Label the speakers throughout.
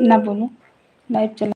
Speaker 1: ना बोलो, लाइव चला।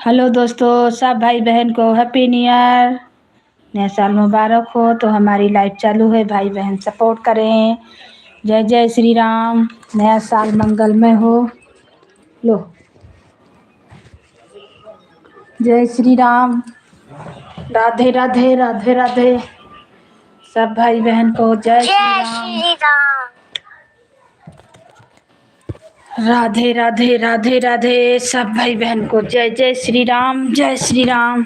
Speaker 1: हेलो दोस्तों, सब भाई बहन को हैप्पी न्यू ईयर, नया साल मुबारक हो। तो हमारी लाइव चालू है, भाई बहन सपोर्ट करें। जय जय श्री राम, नया साल मंगलमय हो। लो, जय श्री राम, राधे राधे राधे राधे। सब भाई बहन को जय श्री राम, राधे राधे राधे राधे। सब भाई बहन को जय जय श्री राम, जय श्री राम।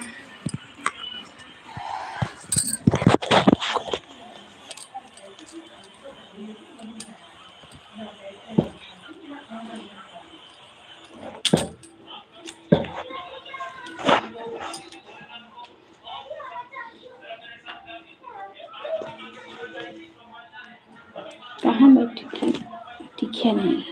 Speaker 1: कहाँ बैठी? ठीक है नहीं।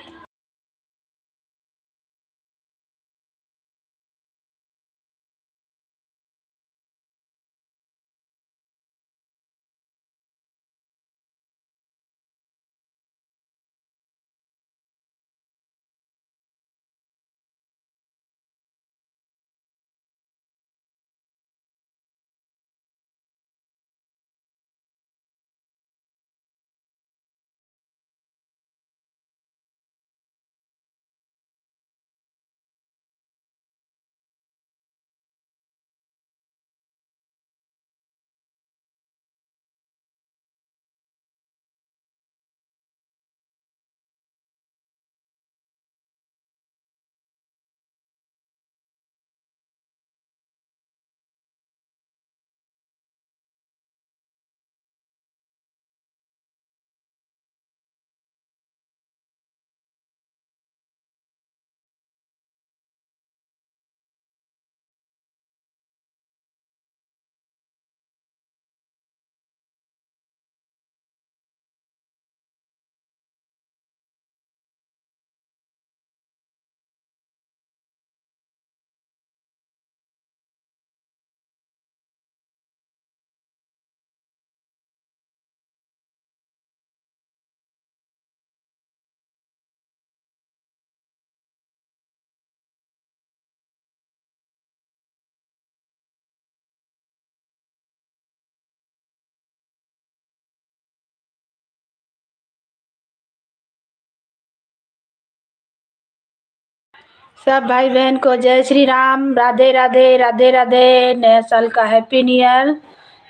Speaker 1: सब भाई बहन को जय श्री राम, राधे राधे राधे राधे, नया साल का हैप्पी न्यू ईयर।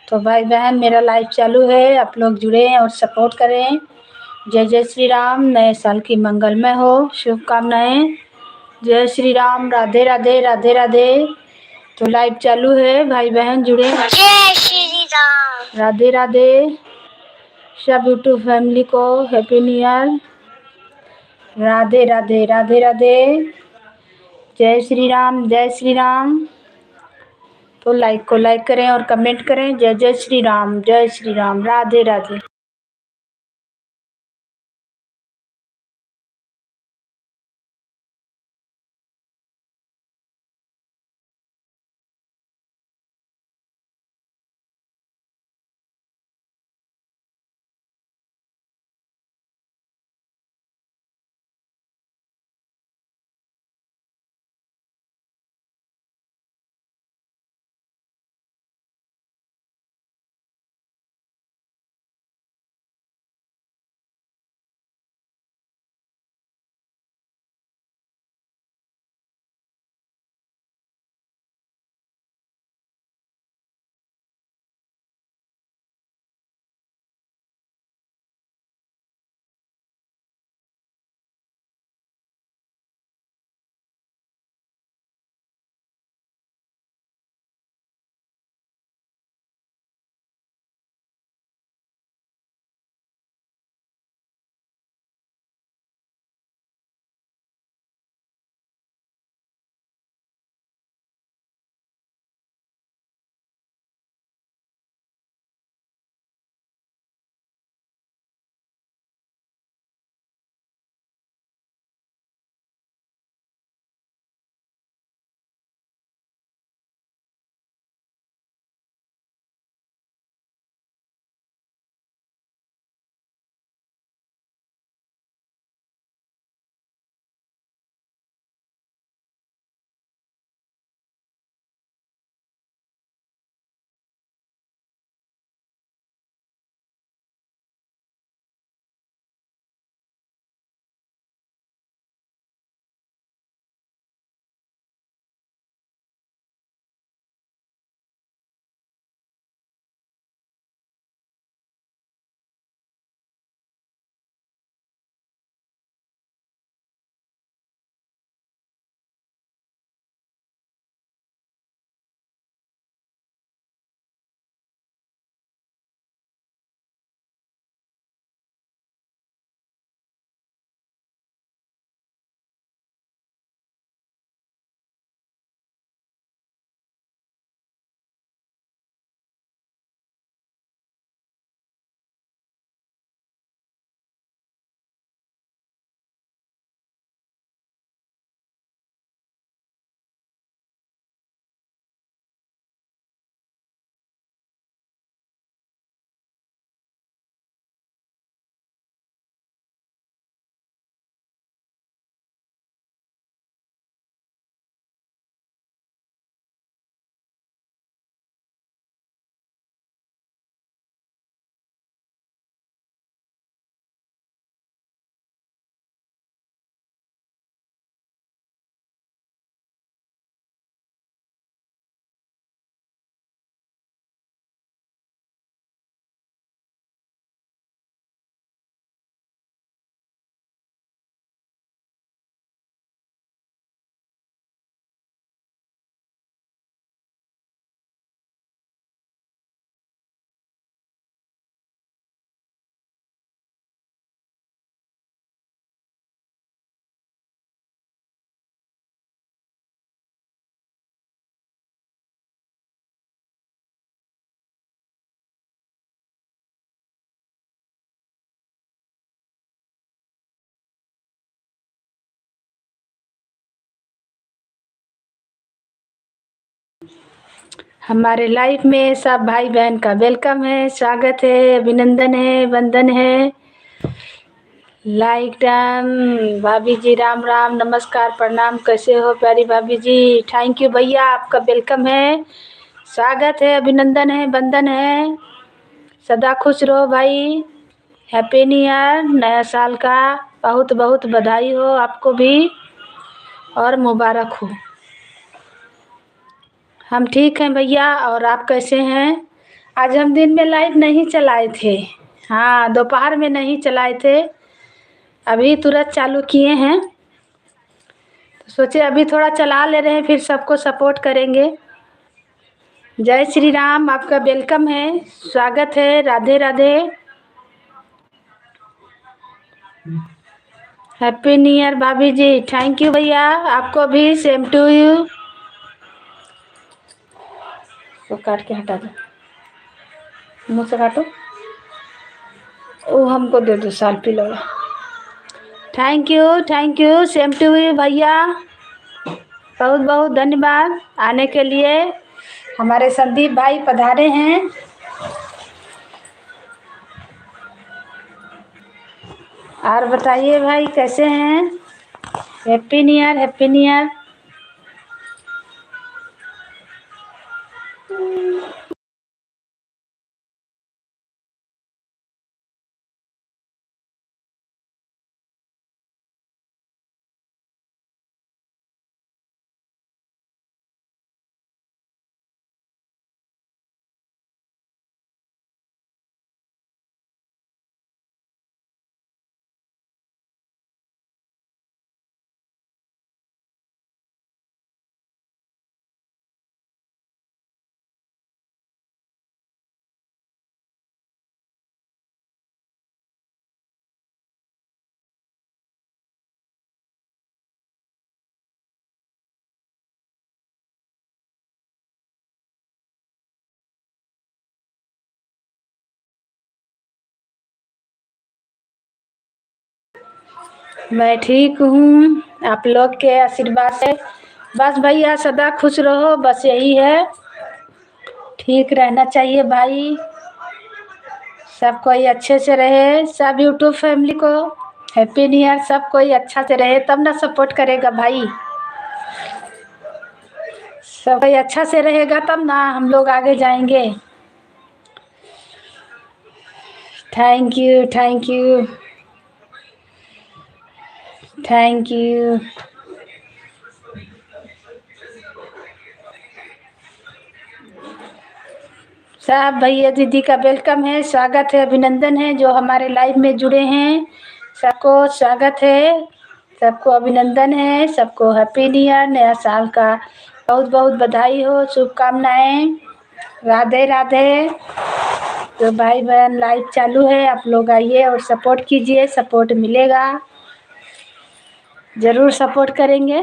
Speaker 1: तो भाई बहन मेरा लाइव चालू है, आप लोग जुड़े और सपोर्ट करें। जय जय श्री राम, नए साल की मंगलमय हो, शुभकामनाएं। जय श्री राम, राधे राधे राधे राधे। तो लाइव चालू है, भाई बहन जुड़े। जय श्री राम, राधे राधे। सब यूट्यूब फैमिली को happy new year, Radhe Radhe Radhe Radhe. जय श्री राम, जय श्री राम। तो लाइक को लाइक करें और कमेंट करें। जय जय श्री राम, जय श्री राम, राधे राधे। हमारे लाइफ में सब भाई बहन का वेलकम है, स्वागत है, अभिनंदन है, वंदन है। Like done. भाभी जी राम राम, नमस्कार, प्रणाम, कैसे हो प्यारी भाभी जी? थैंक यू भैया, आपका वेलकम है, स्वागत है, अभिनंदन है, वंदन है। सदा खुश रहो भाई। हैप्पी न्यू ईयर, नया साल का बहुत बहुत बधाई हो आपको भी और मुबारक हो। हम ठीक हैं भैया, और आप कैसे हैं? आज हम दिन में लाइट नहीं चलाए थे। हाँ, दोपहर में नहीं चलाए थे, अभी तुरंत चालू किए हैं। तो सोचे अभी थोड़ा चला ले रहे हैं, फिर सबको सपोर्ट करेंगे। जय श्री राम, आपका वेलकम है, स्वागत है, Radhe Radhe. Happy new year भाभी जी, थैंक यू भैया, आपको भी सेम टू यू। तो काट के हटा दो, मुँह से काटो। वो हमको दे दो साल पिलो। Thank you, same to you भैया, बहुत बहुत धन्यवाद आने के लिए। हमारे संदीप भाई पधारे हैं। और बताइए भाई, कैसे हैं? Happy new year, happy new year. मैं ठीक हूँ, आप लोग के आशीर्वाद से। बस भैया सदा खुश रहो, बस यही है, ठीक रहना चाहिए भाई। सब कोई अच्छे से रहे, सब यूट्यूब फैमिली को हैप्पी न्यू ईयर। सब कोई अच्छा से रहे तब ना सपोर्ट करेगा भाई। सब कोई अच्छा से रहेगा तब ना हम लोग आगे जाएंगे। Thank you, thank you, thank you. सब भैया दीदी का वेलकम है, स्वागत है, अभिनंदन है, जो हमारे लाइव में जुड़े हैं सबको स्वागत है, सबको अभिनंदन है, सबको हैप्पी न्यू ईयर, नया साल का बहुत बहुत बधाई हो, शुभकामनाएं, राधे राधे। तो भाई बहन लाइव चालू है, आप लोग आइए और सपोर्ट कीजिए, सपोर्ट मिलेगा, ज़रूर सपोर्ट करेंगे।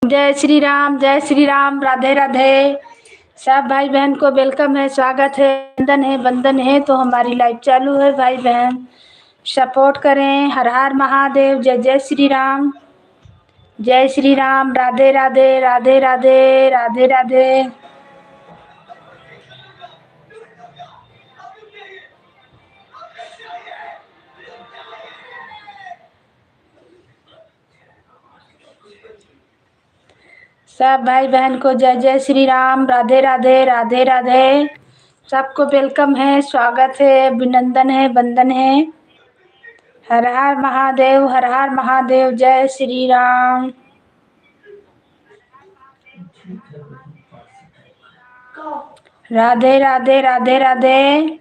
Speaker 1: जय श्री राम, राधे राधे। सब भाई बहन को वेलकम है, स्वागत है, वंदन है। तो हमारी लाइव चालू है भाई बहन, सपोर्ट करें। हर हर महादेव, जय जय श्री राम, जय श्री राम, राधे राधे, राधे राधे, राधे राधे। सब भाई बहन को जय जय श्री राम, राधे राधे, राधे राधे। सबको वेलकम है, स्वागत है, अभिनंदन है, वंदन है। हर हर महादेव, हर हर महादेव, जय श्री राम। राधे राधे, राधे राधे।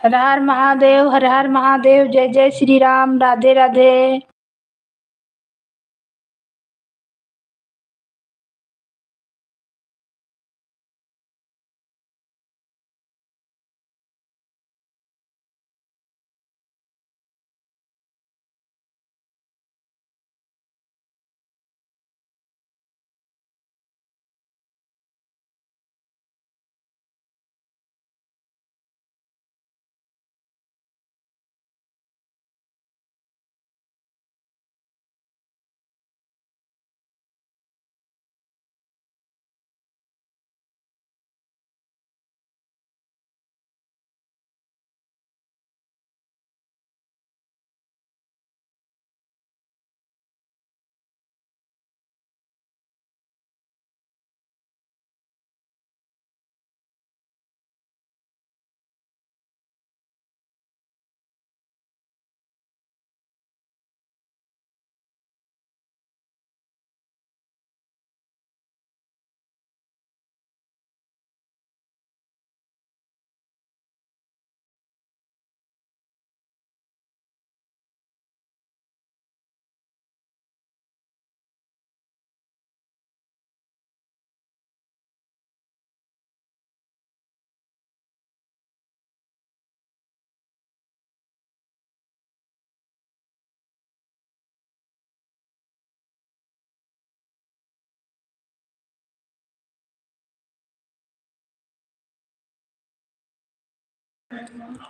Speaker 1: हर हर महादेव, हर हर महादेव, जय जय श्री राम, राधे राधे।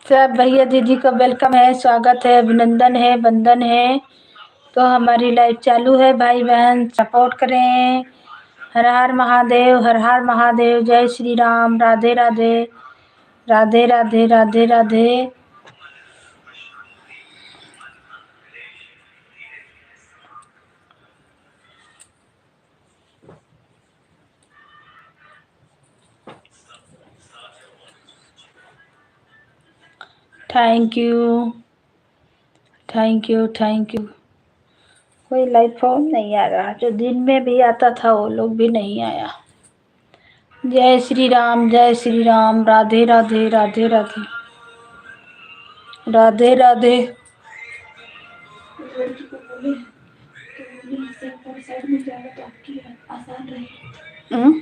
Speaker 1: सब भैया दीदी का वेलकम है, स्वागत है, अभिनंदन है, वंदन है। तो हमारी लाइव चालू है भाई बहन, सपोर्ट करें। हर हर महादेव, हर हर महादेव, जय Shri Ram, Radhe Radhe, Radhe Radhe, Radhe Radhe. Thank you, thank you, thank you. कोई लाइव फॉर्म नहीं आ रहा, जो दिन में भी आता था वो लोग भी नहीं आया। जय श्री राम, जय श्री राम, राधे राधे, राधे राधे, राधे राधे। हम्म?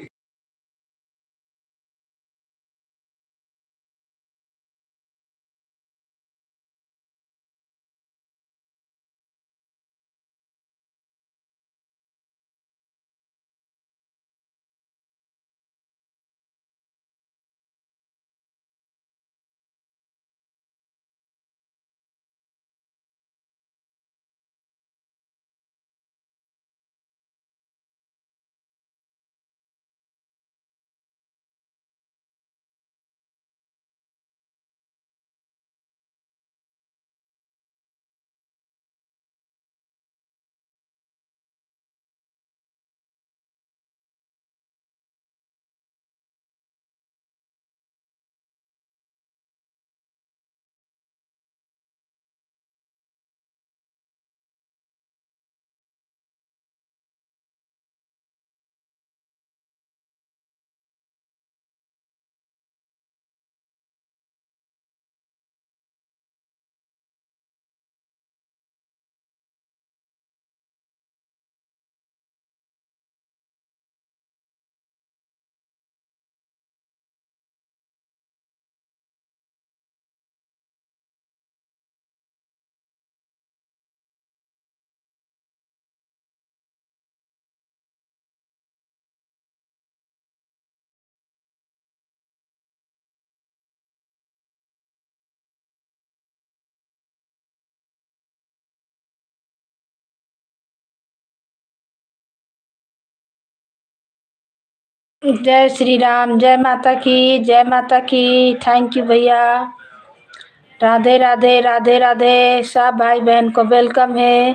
Speaker 1: जय श्री राम, जय माता की, जय माता की। थैंक यू भैया। राधे राधे, राधे राधे। सब भाई बहन को वेलकम है,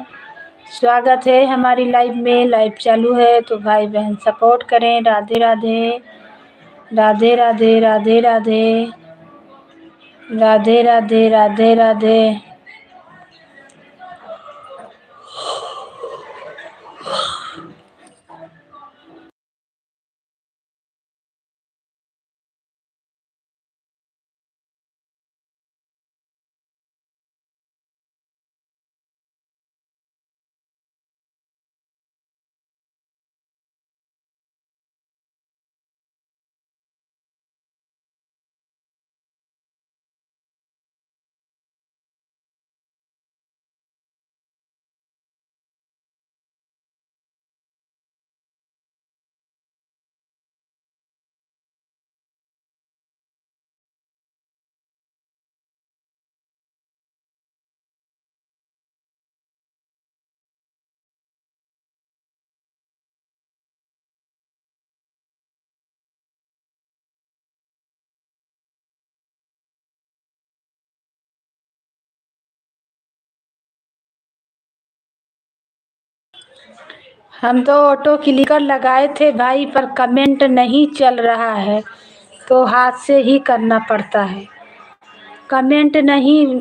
Speaker 1: स्वागत है हमारी लाइव में। लाइव चालू है तो भाई बहन सपोर्ट करें। राधे राधे, राधे राधे, राधे राधे, राधे राधे, राधे राधे। हम तो ऑटो क्लिकर लगाए थे भाई, पर कमेंट नहीं चल रहा है तो हाथ से ही करना पड़ता है। कमेंट नहीं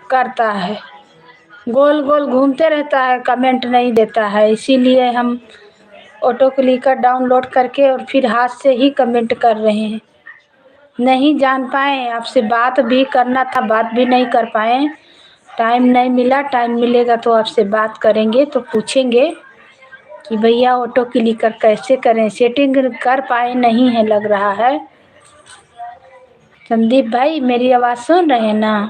Speaker 1: करता है, गोल गोल घूमते रहता है, कमेंट नहीं देता है। इसीलिए हम ऑटो क्लिकर डाउनलोड करके और फिर हाथ से ही कमेंट कर रहे हैं। नहीं जान पाए, आपसे बात भी करना था, बात भी नहीं कर पाए। टाइम नहीं मिला, टाइम मिलेगा तो आपसे बात करेंगे, तो पूछेंगे कि भैया ऑटो क्लिकर कैसे करें। सेटिंग कर पाए नहीं है लग रहा है। संदीप भाई मेरी आवाज़ सुन रहे हैं ना?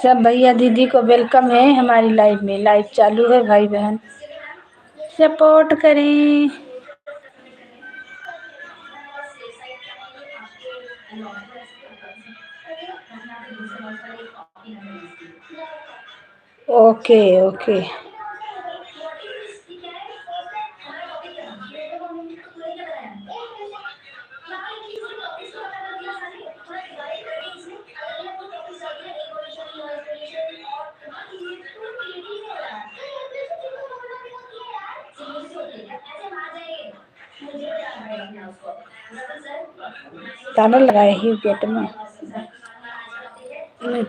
Speaker 1: सब भैया दीदी को वेलकम है हमारी लाइव में। लाइव चालू है भाई बहन, सपोर्ट करें। Okay okay. ताला लगाए ही गेट में। नहीं।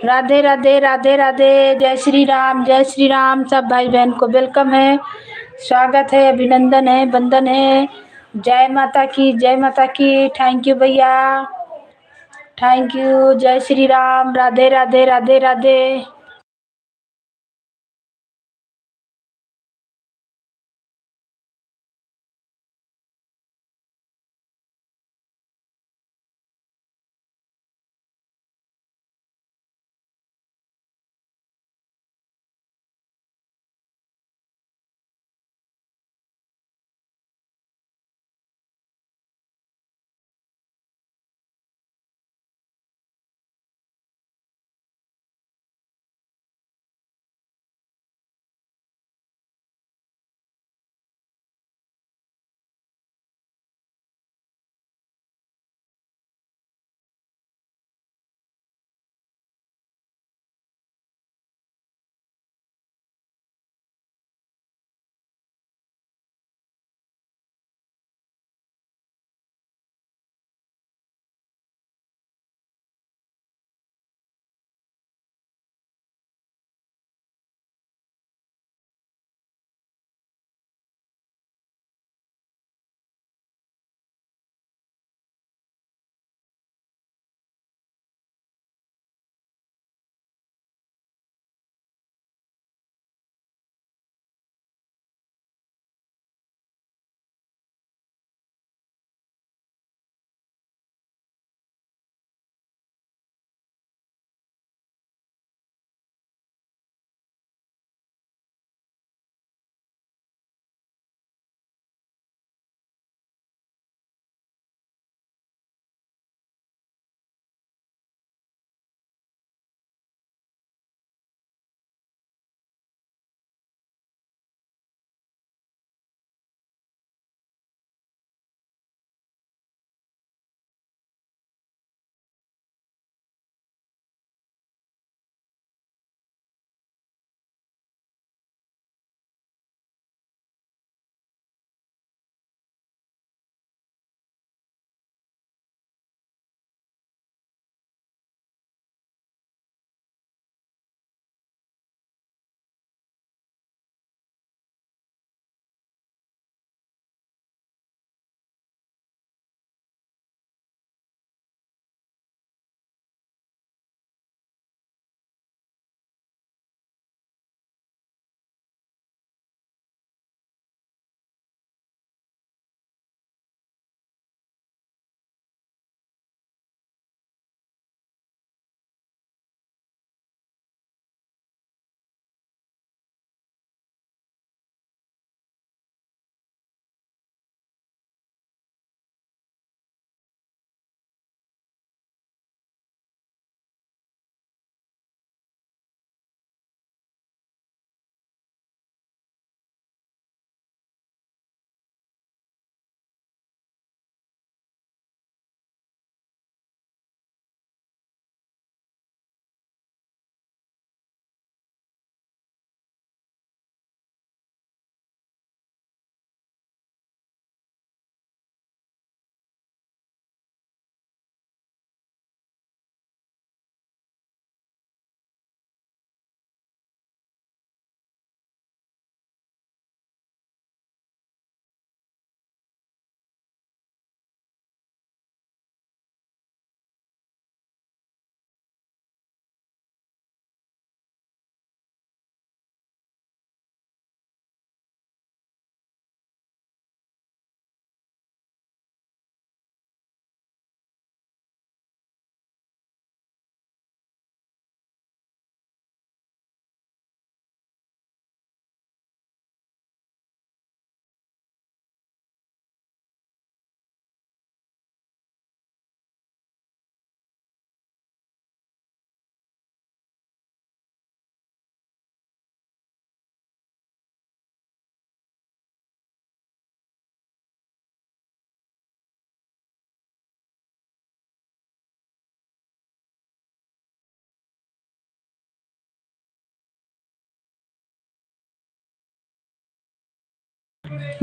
Speaker 1: राधे राधे राधे राधे। जय श्री राम जय श्री राम। सब भाई बहन को वेलकम है, स्वागत है, अभिनंदन है, वंदन है। जय माता की जय माता की। थैंक यू भैया, थैंक यू। जय श्री राम। राधे राधे राधे राधे।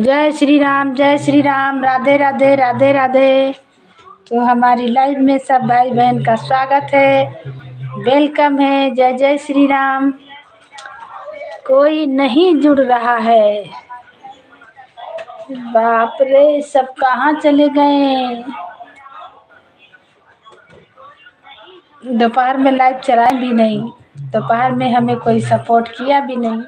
Speaker 1: जय श्री राम जय श्री राम। राधे राधे राधे राधे। तो हमारी लाइव में सब भाई बहन का स्वागत है। वेलकम है। जय जय श्री राम। कोई नहीं जुड़ रहा है। बाप रे, सब कहाँ चले गए। दोपहर में लाइव चलाए भी नहीं। दोपहर में हमें कोई सपोर्ट किया भी नहीं।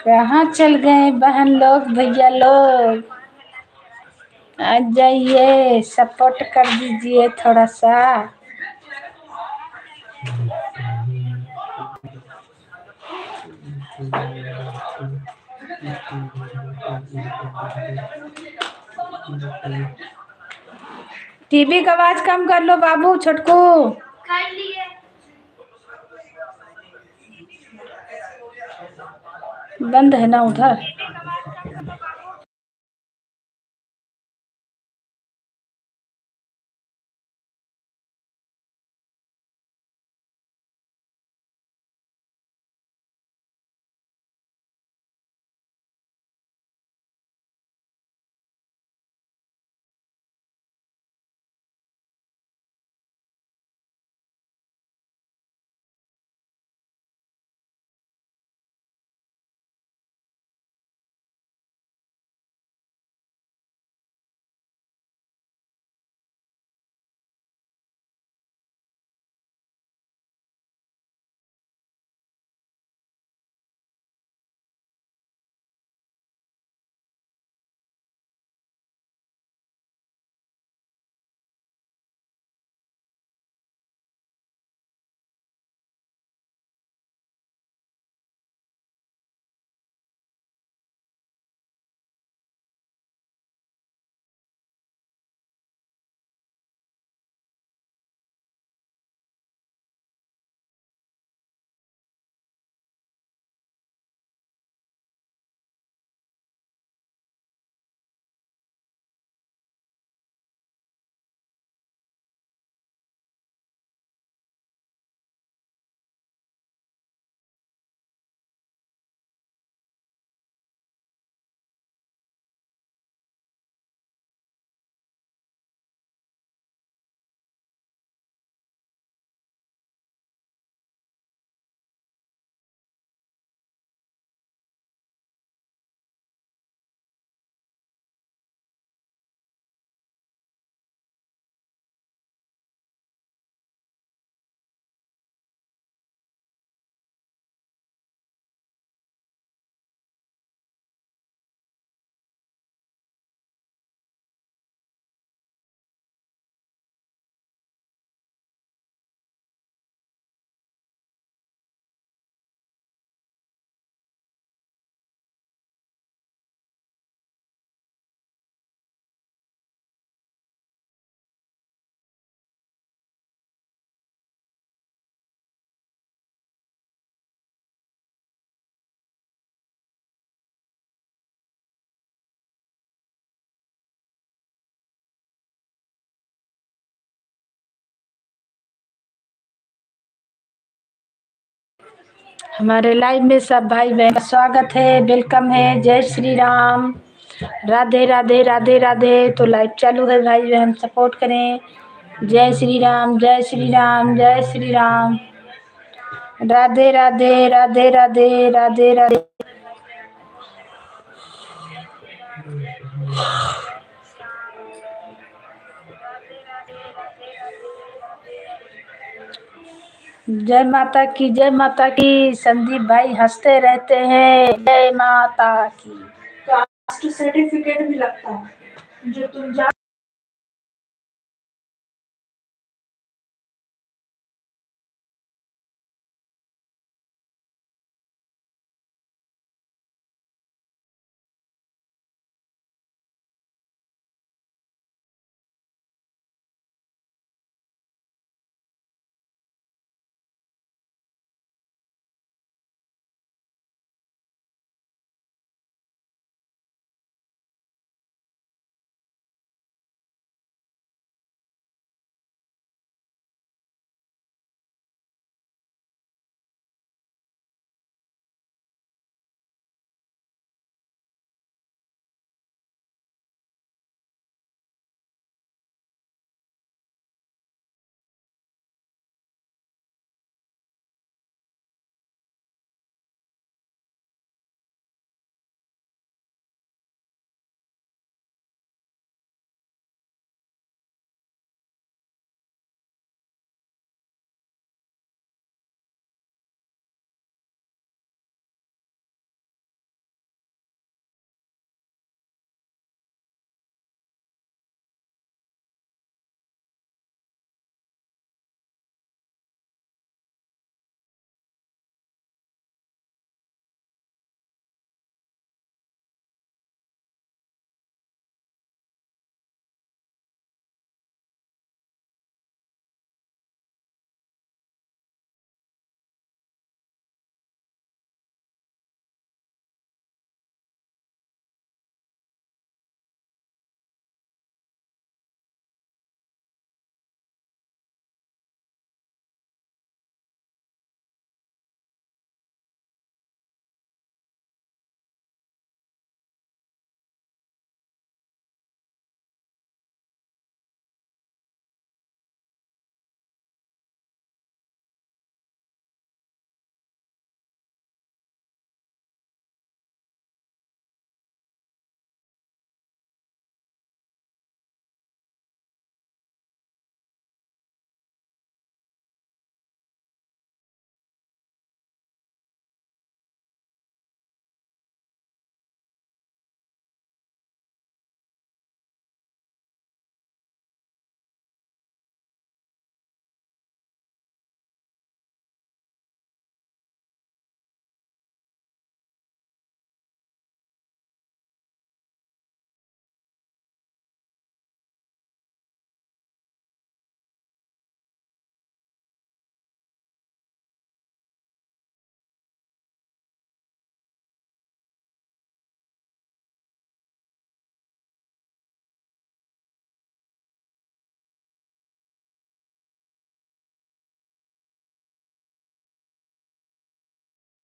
Speaker 1: कहाँ चल गए बहन लोग, भैया लोग। आ जाइए, सपोर्ट कर दीजिए थोड़ा सा। टीवी का आवाज कम कर लो बाबू छोटकू। बंद है ना उधर। हमारे लाइव में सब भाई बहन का स्वागत है, वेलकम है। जय श्री राम। राधे राधे राधे राधे। तो लाइव चालू है भाई बहन, सपोर्ट करें। जय श्री राम, जय श्री राम, जय श्री राम। राधे राधे राधे राधे राधे राधे। जय माता की, जय माता की। संदीप भाई हंसते रहते हैं। जय माता की। कास्ट सर्टिफिकेट भी लगता है जो तुम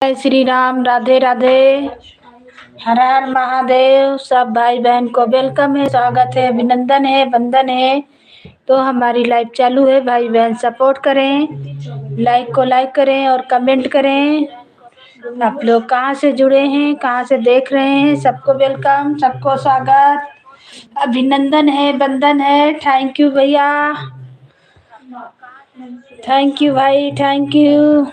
Speaker 1: जय श्री राम, राधे राधे, हर हर महादेव। सब भाई बहन को वेलकम है, स्वागत है, अभिनंदन है, वंदन है। तो हमारी लाइव चालू है, भाई बहन सपोर्ट करें, लाइक को लाइक करें और कमेंट करें। आप लोग कहाँ से जुड़े हैं, कहाँ से देख रहे हैं, सबको वेलकम, सबको स्वागत, अभिनंदन है, वंदन है। थैंक यू भैया, थैंक यू भाई, थैंक यू।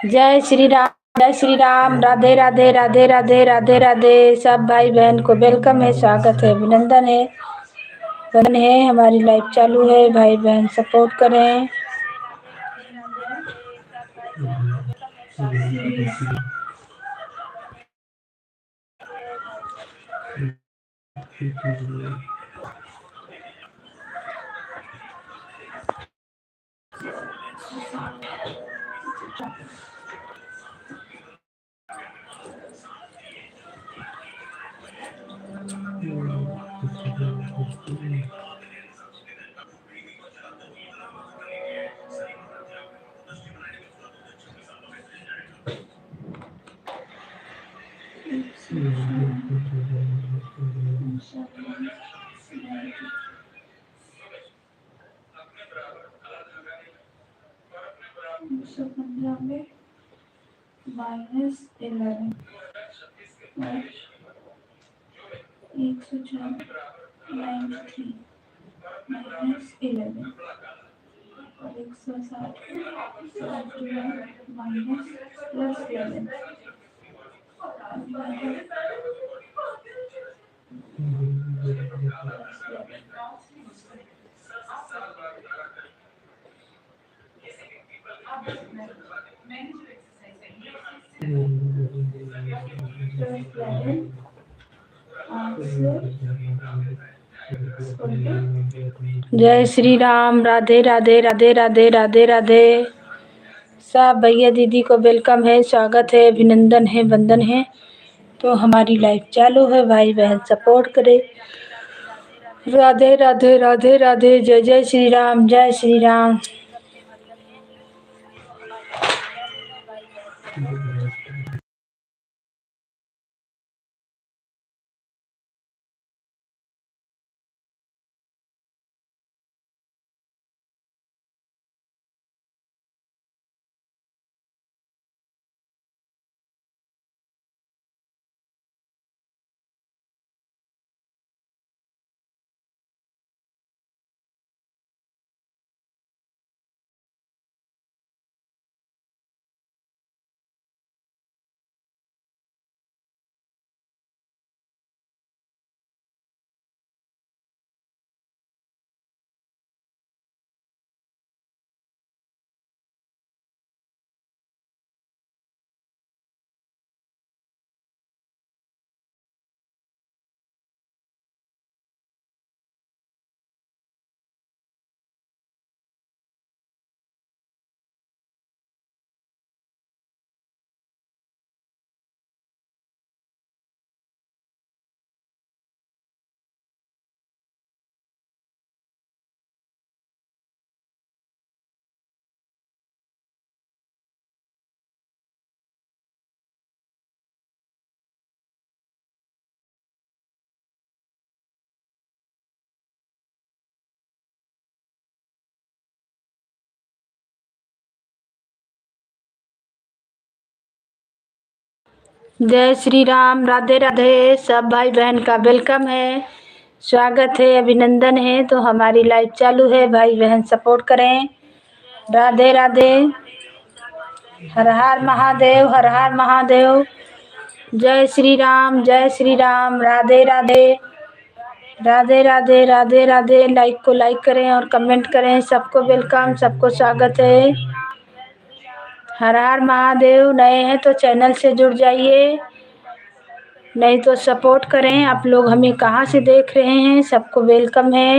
Speaker 1: जय श्री राम, जय श्री राम, राधे राधे, राधे राधे, राधे राधे। सब भाई बहन को वेलकम है, स्वागत है, अभिनंदन है, वंदन है। हमारी लाइव चालू है, भाई बहन सपोर्ट करें। -11 193 -11 और 160 माइनस +11। जय श्री राम, राधे राधे, राधे राधे, राधे राधे। सब भैया दीदी को वेलकम है, स्वागत है, अभिनंदन है, वंदन है। तो हमारी लाइफ चालू है, भाई बहन सपोर्ट करे। राधे राधे राधे राधे, जय जय श्री राम, जय श्री राम। जय श्री राम, राधे राधे। सब भाई बहन का वेलकम है, स्वागत है, अभिनंदन है। तो हमारी लाइफ चालू है, भाई बहन सपोर्ट करें। राधे राधे, हर हर महादेव, हर हर महादेव। जय श्री राम, जय श्री राम, राधे राधे राधे राधे राधे राधे। लाइक को लाइक करें और कमेंट करें। सबको वेलकम, सबको स्वागत है। हर हर महादेव। नए हैं तो चैनल से जुड़ जाइए, नहीं तो सपोर्ट करें। आप लोग हमें कहाँ से देख रहे हैं, सबको वेलकम है।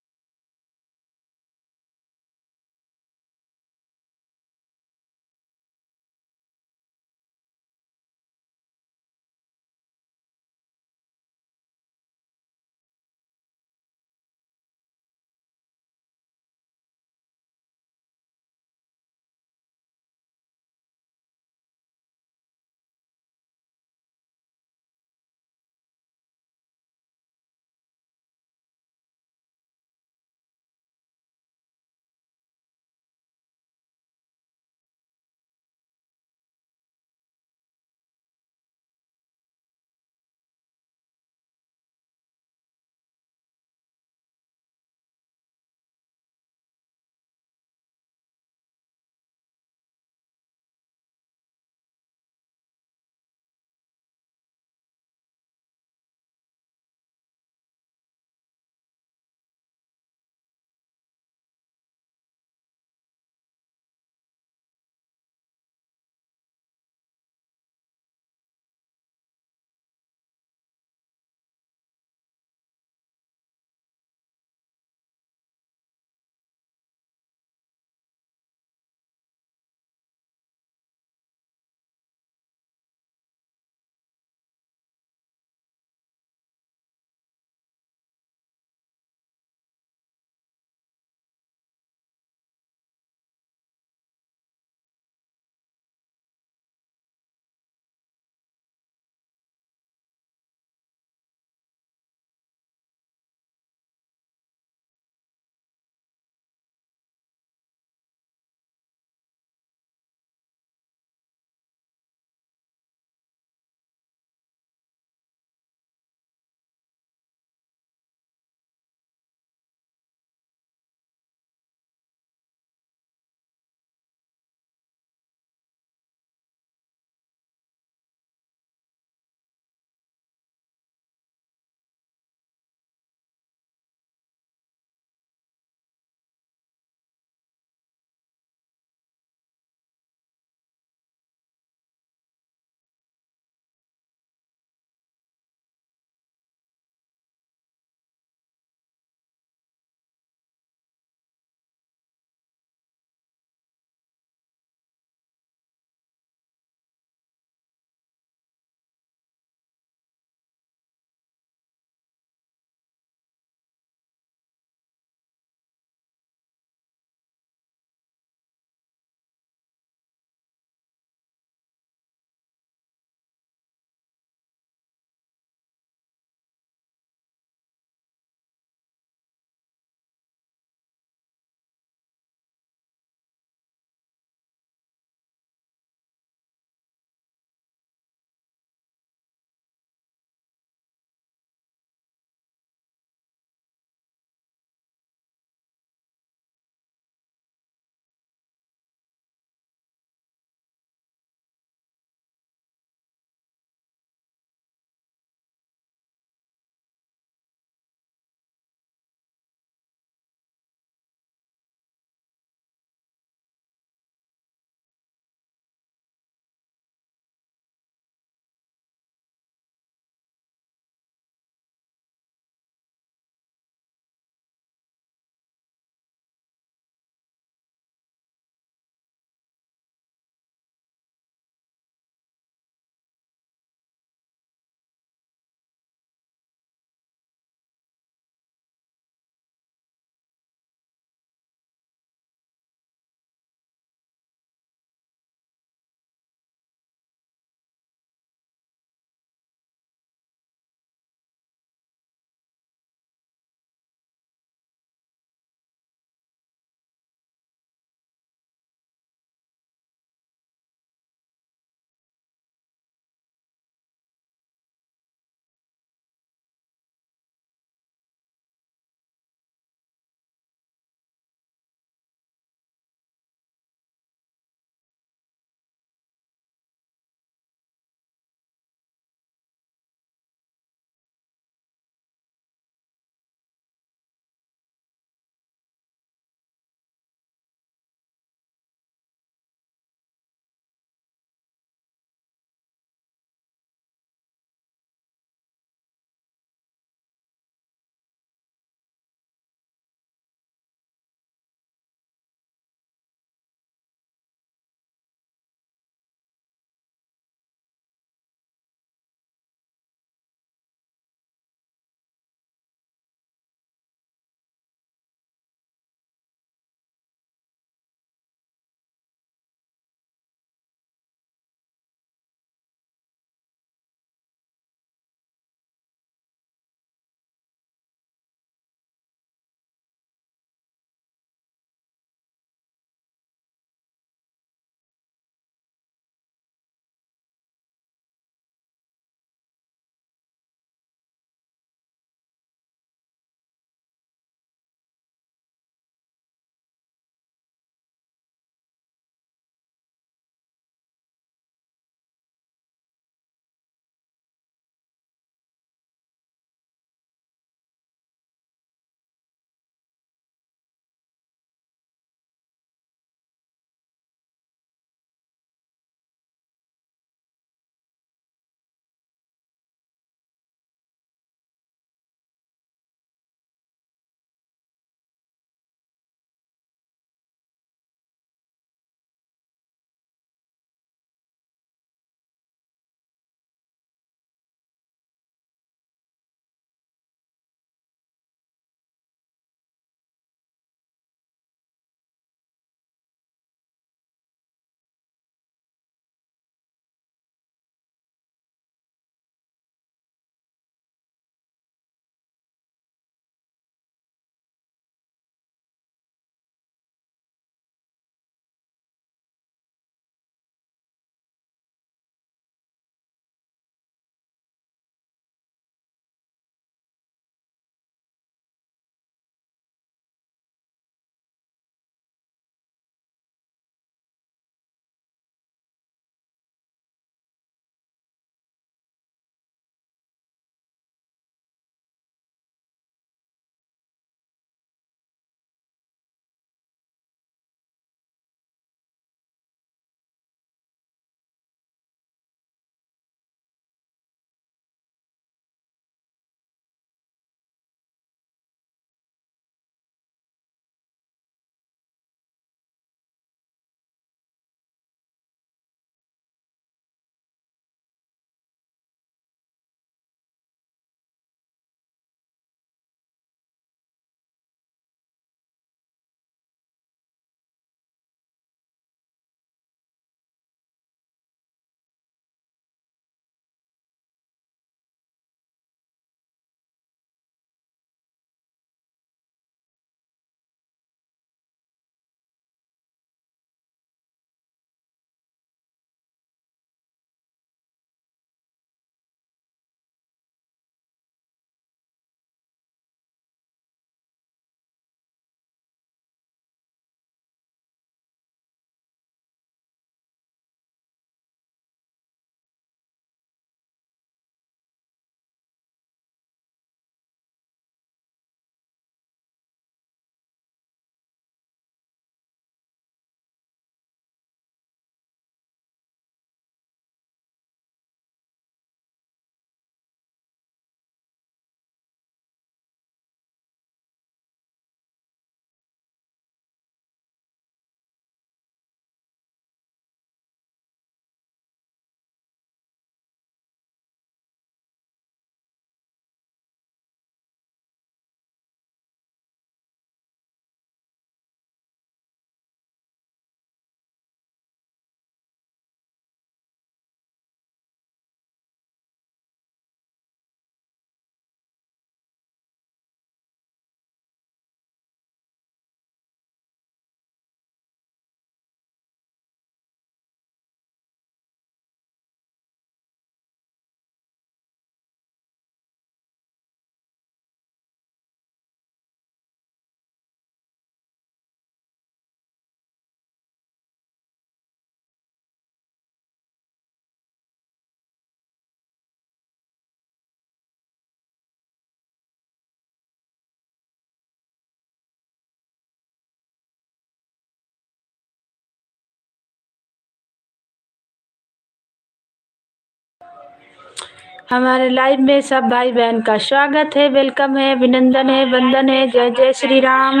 Speaker 1: हमारे लाइव में सब भाई बहन का स्वागत है, वेलकम है, अभिनंदन है, वंदन है। जय जय श्री राम।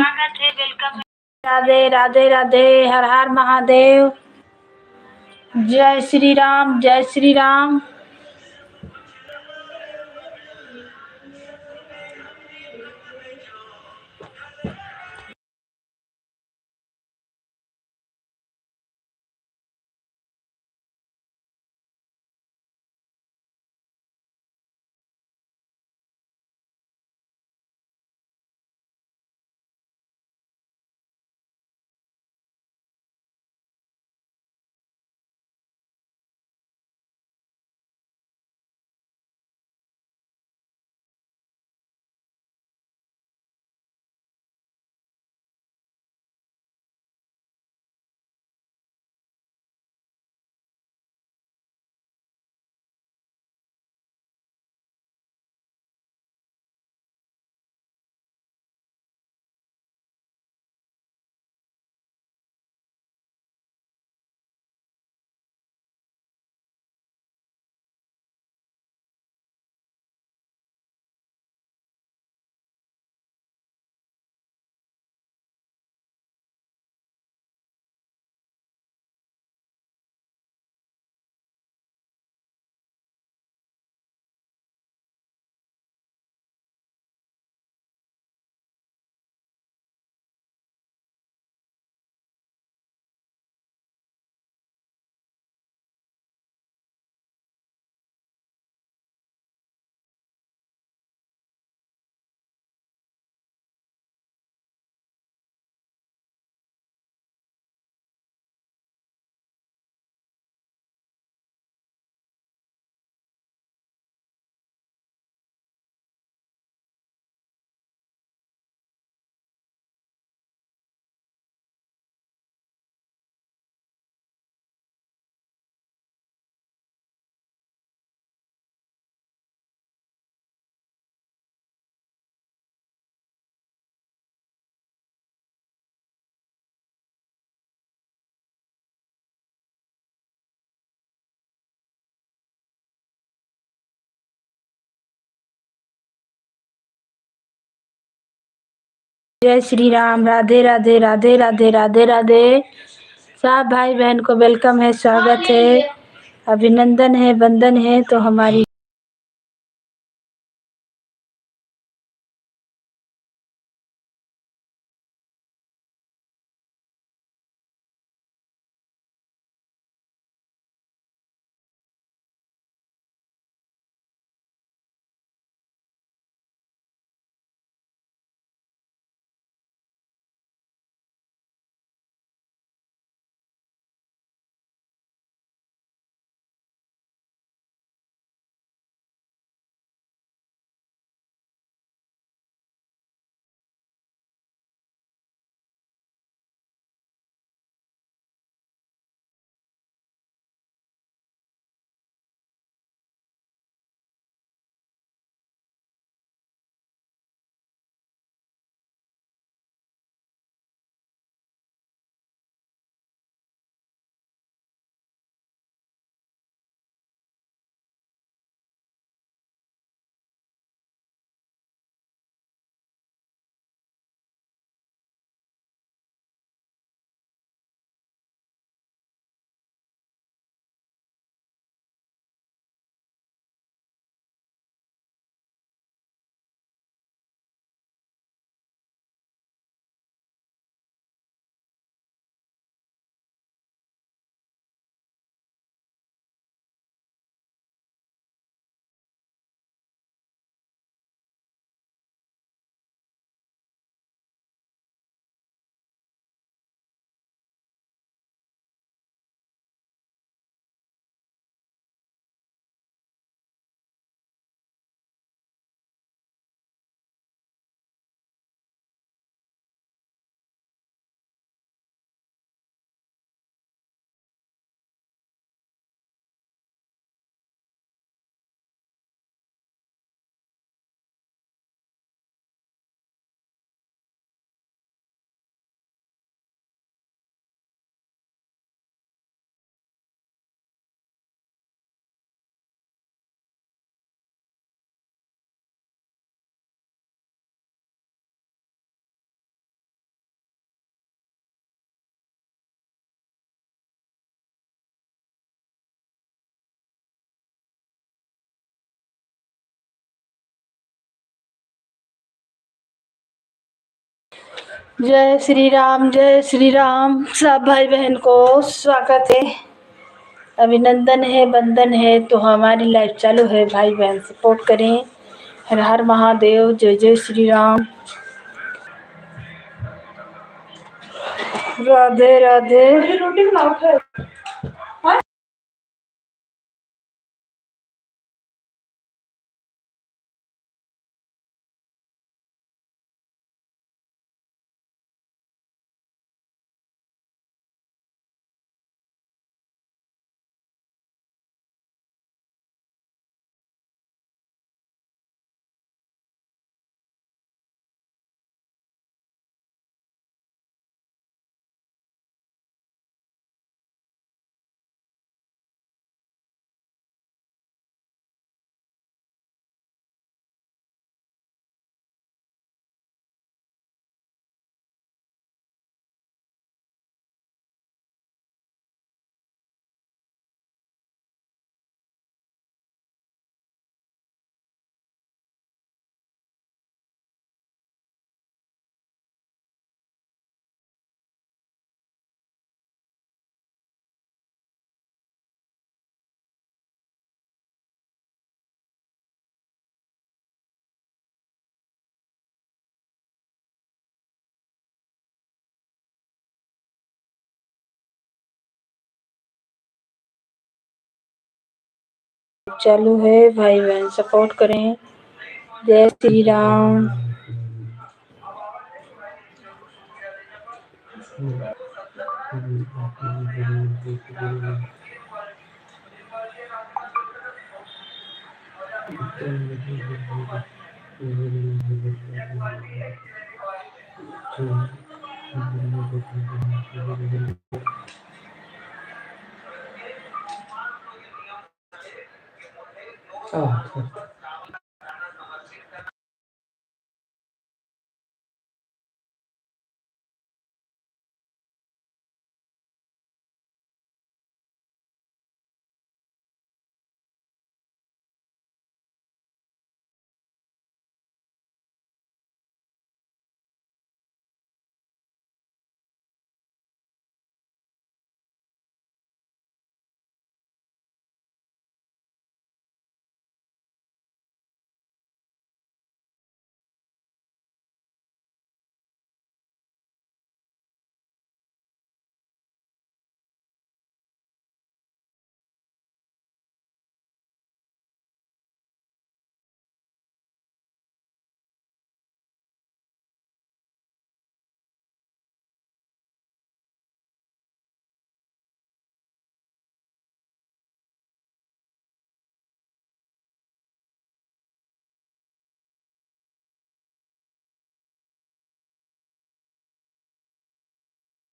Speaker 1: राधे राधे राधे, हर हर महादेव। जय श्री राम, जय श्री राम। जय श्री राम, राधे राधे राधे राधे राधे राधे। सब भाई बहन को वेलकम है, स्वागत है, अभिनंदन है, वंदन है। तो हमारी जय श्री राम सब भाई बहन को स्वागत है, अभिनंदन है, वंदन है। तो हमारी लाइफ चालू है, भाई बहन सपोर्ट करें। हर हर महादेव, जय जय श्री राम, राधे राधे। रोटी बनाओ फिर। चालू है, भाई बहन सपोर्ट करें। जय श्री राम।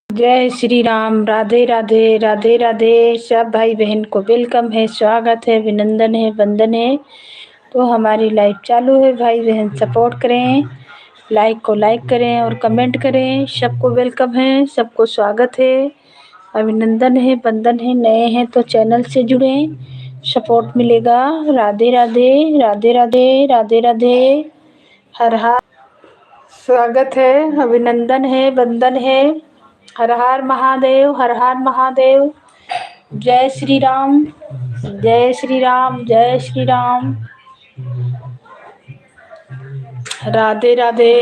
Speaker 1: जय श्री राम, राधे राधे, राधे राधे। सब भाई बहन को वेलकम है, स्वागत है, अभिनंदन है, वंदन है। तो हमारी लाइफ चालू है, भाई बहन सपोर्ट करें। लाइक को लाइक करें और कमेंट करें। सबको वेलकम है, सबको स्वागत है, अभिनंदन है, वंदन है। नए हैं तो चैनल से जुड़ें, सपोर्ट मिलेगा। राधे राधे, राधे राधे, राधे राधे। हर हर स्वागत है, अभिनंदन है, वंदन है। हर हर महादेव, हर हर महादेव। जय श्री राम, जय श्री राम, जय श्री राम। राधे राधे।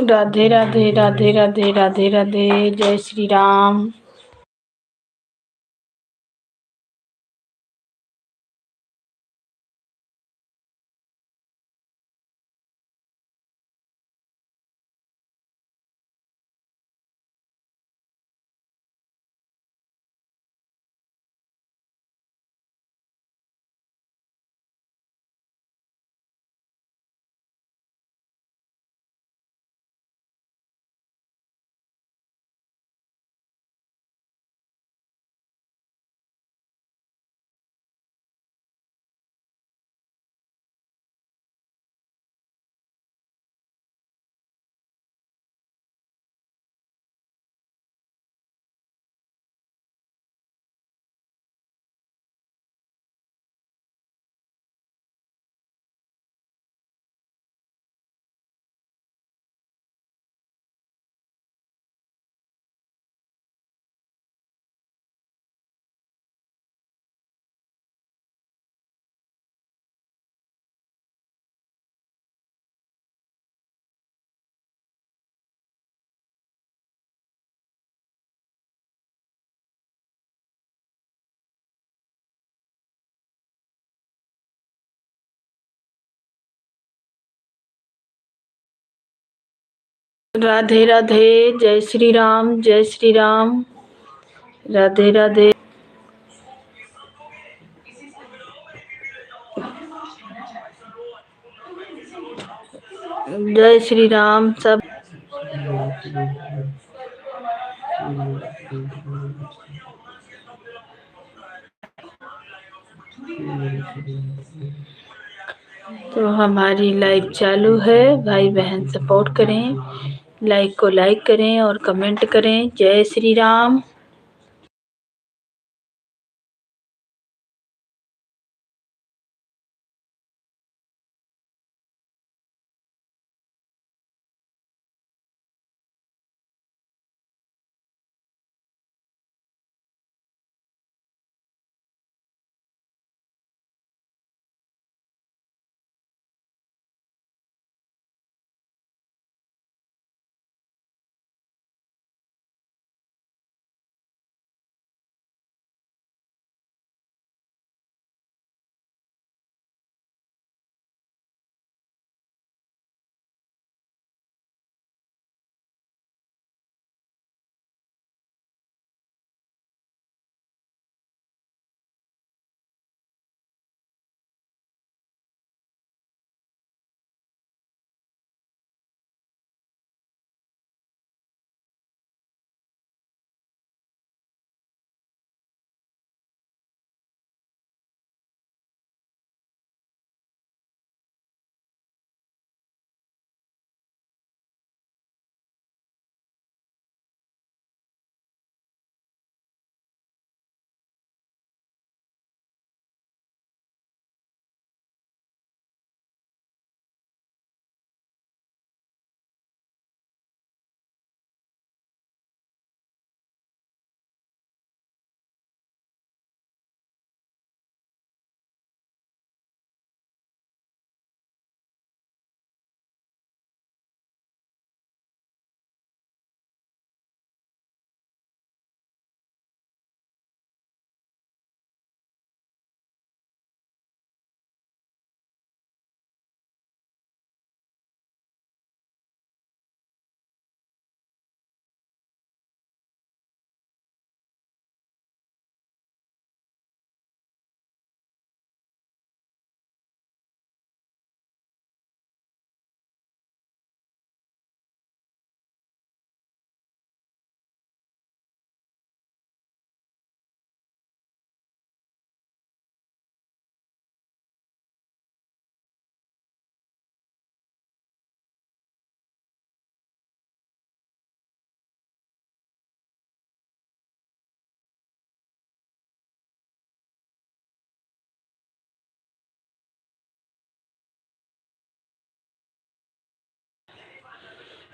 Speaker 1: राधे राधे, राधे राधे, राधे राधे। जय श्री राम। राधे राधे। जय श्री राम, जय श्री राम। राधे राधे। जय श्री राम सब। तो हमारी लाइव चालू है, भाई बहन सपोर्ट करें, लाइक को लाइक करें और कमेंट करें। जय श्री राम।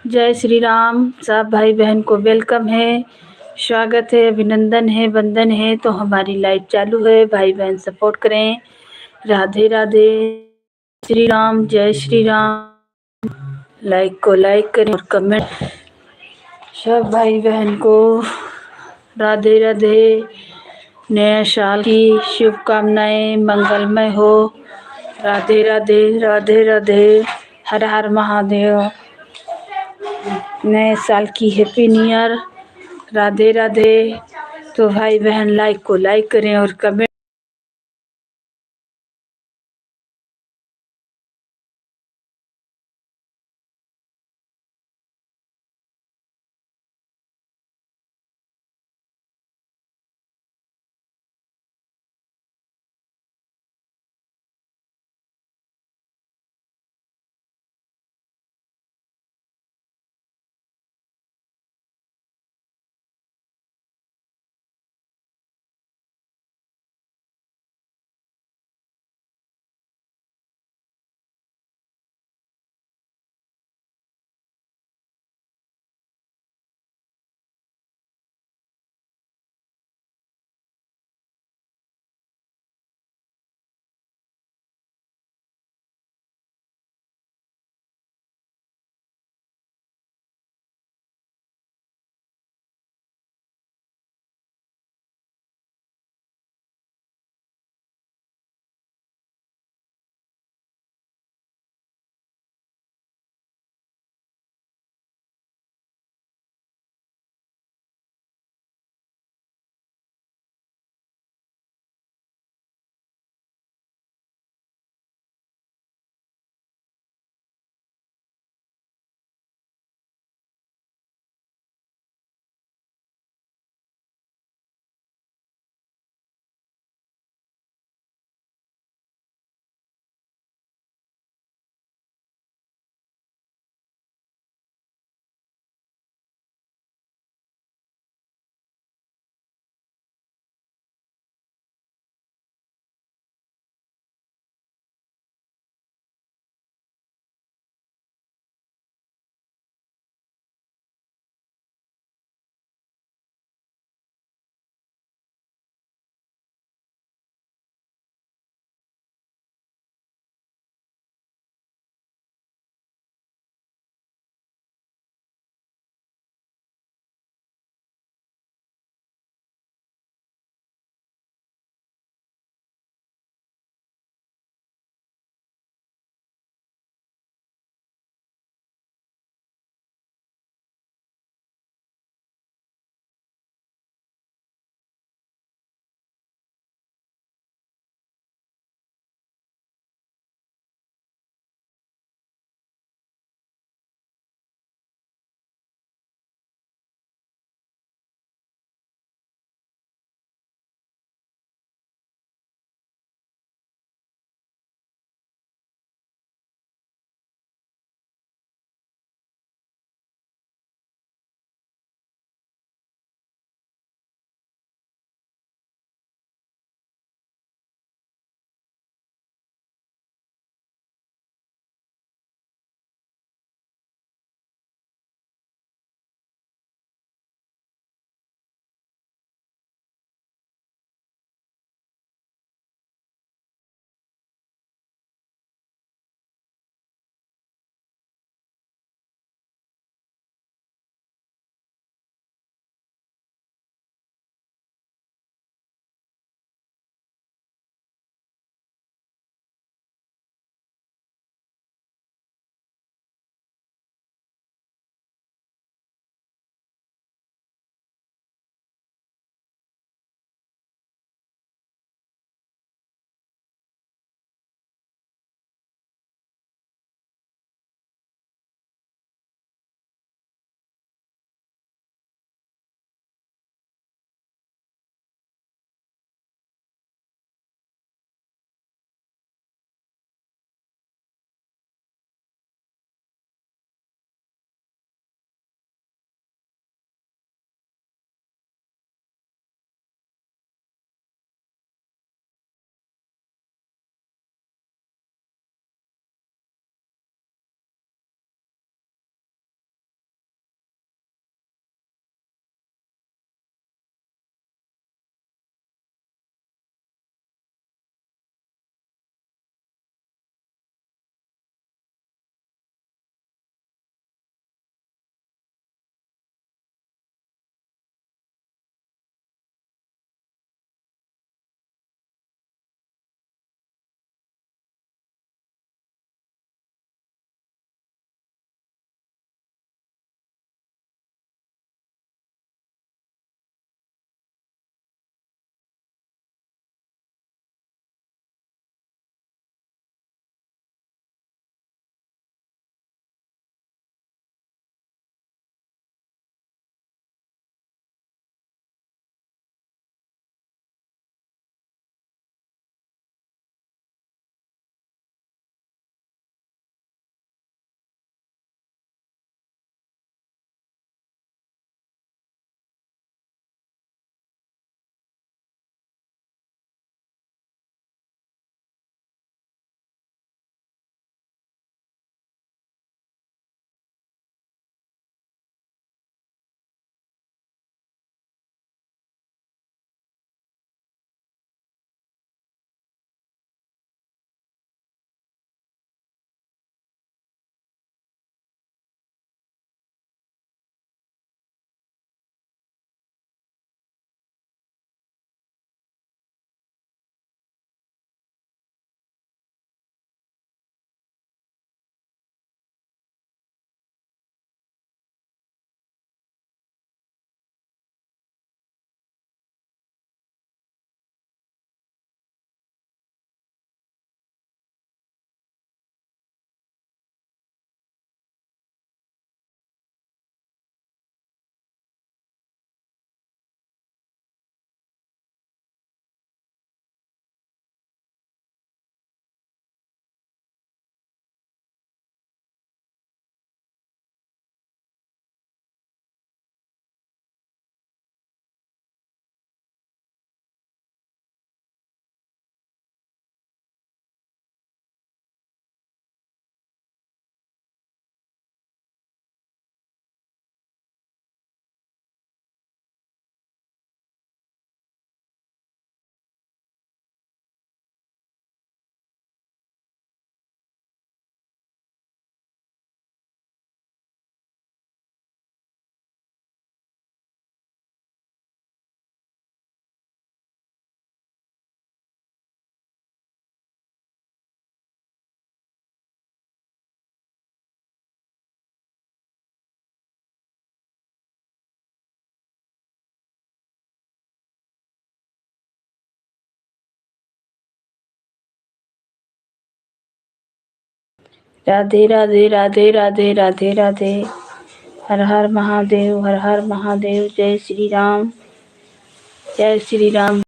Speaker 1: जय श्री राम सब भाई बहन को वेलकम है, स्वागत है, अभिनंदन है, वंदन है। तो हमारी लाइव चालू है, भाई बहन सपोर्ट करें। राधे राधे। श्री राम, जय श्री राम। लाइक को लाइक करें और कमेंट। सब भाई बहन को राधे राधे। नए साल की शुभकामनाएं मंगलमय हो। राधे राधे, राधे राधे। हर हर महादेव। नए साल की happy new year. Radhe Radhe. तो भाई बहन लाइक को लाइक करें और कमेंट राधे राधे राधे राधे राधे राधे। हर हर महादेव, हर हर महादेव। जय श्री राम, जय श्री राम।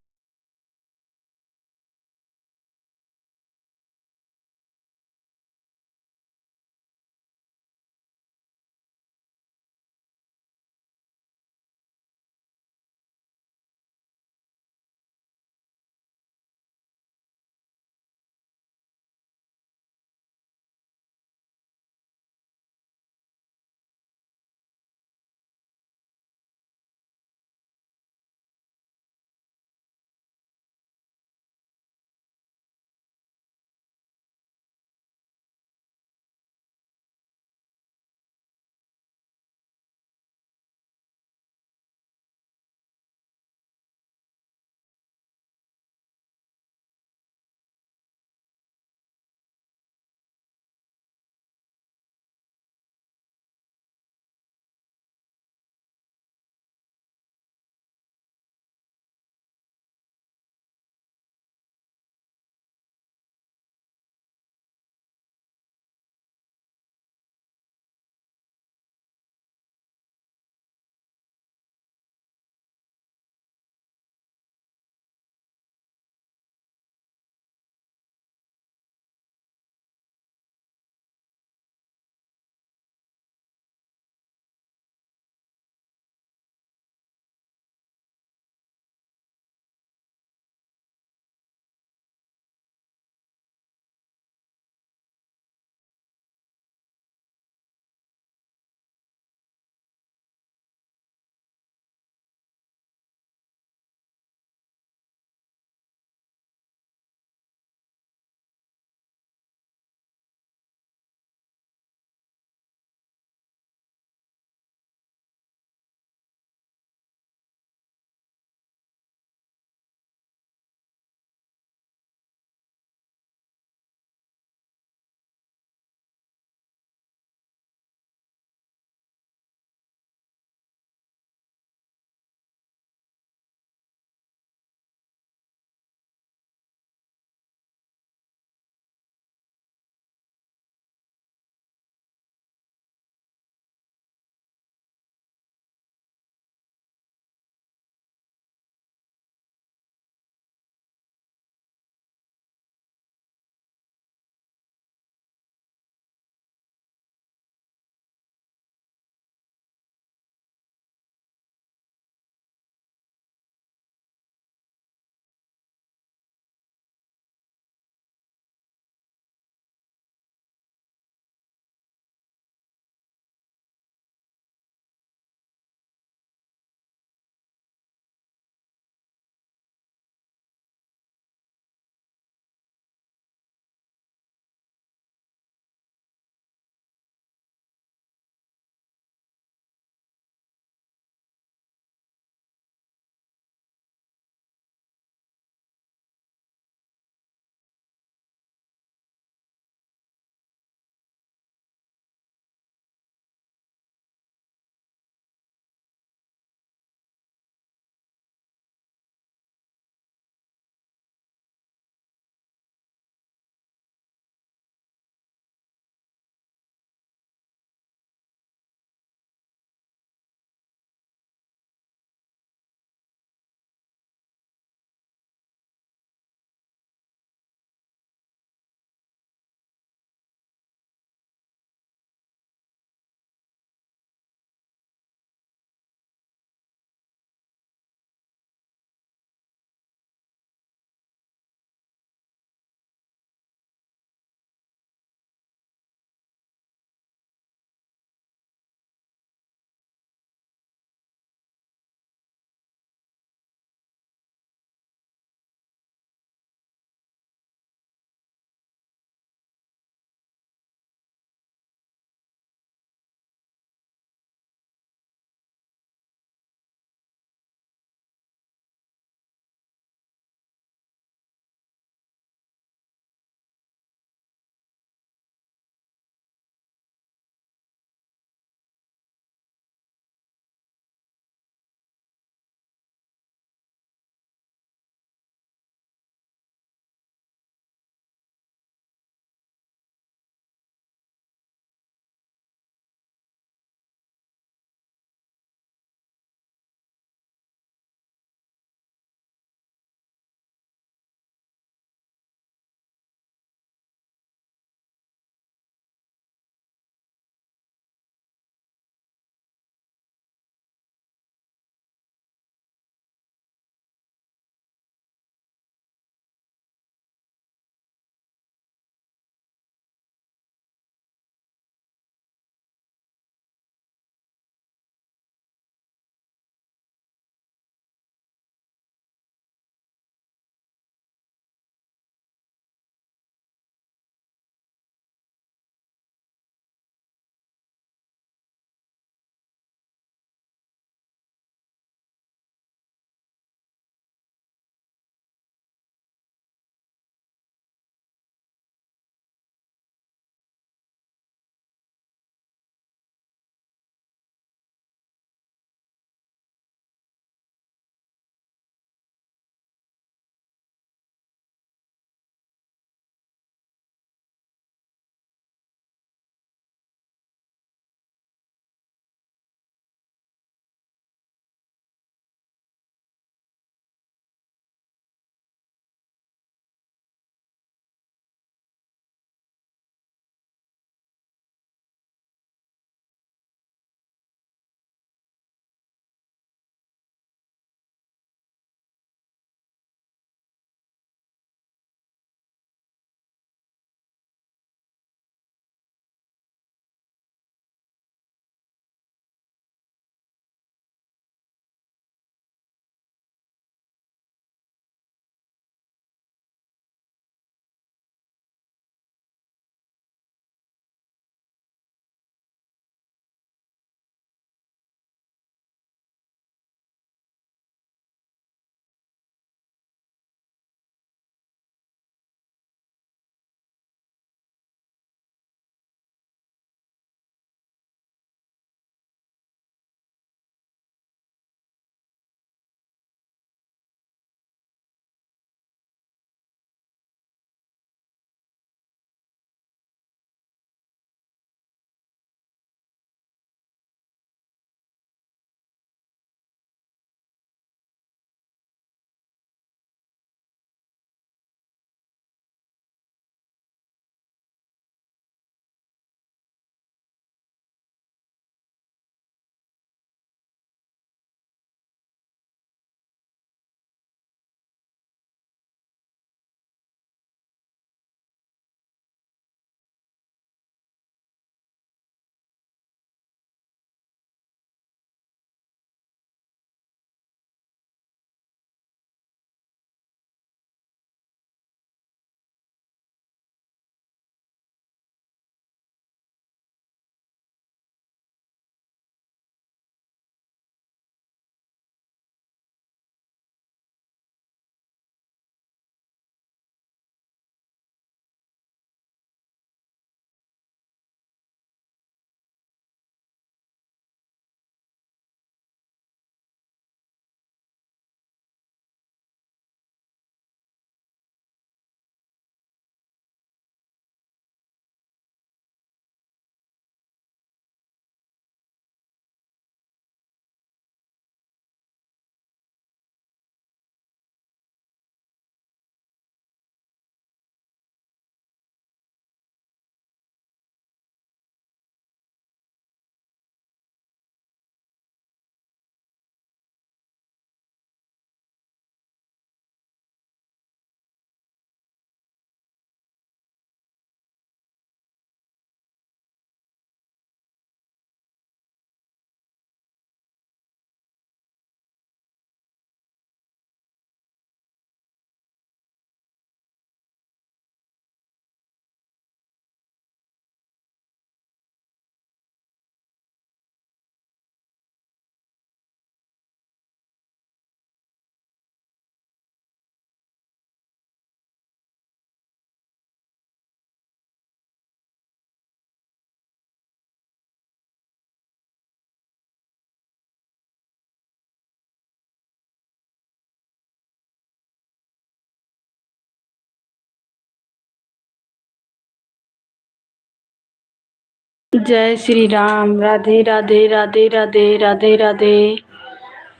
Speaker 1: जय श्री राम। राधे राधे राधे राधे राधे राधे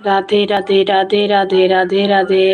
Speaker 1: राधे राधे राधे राधे राधे राधे।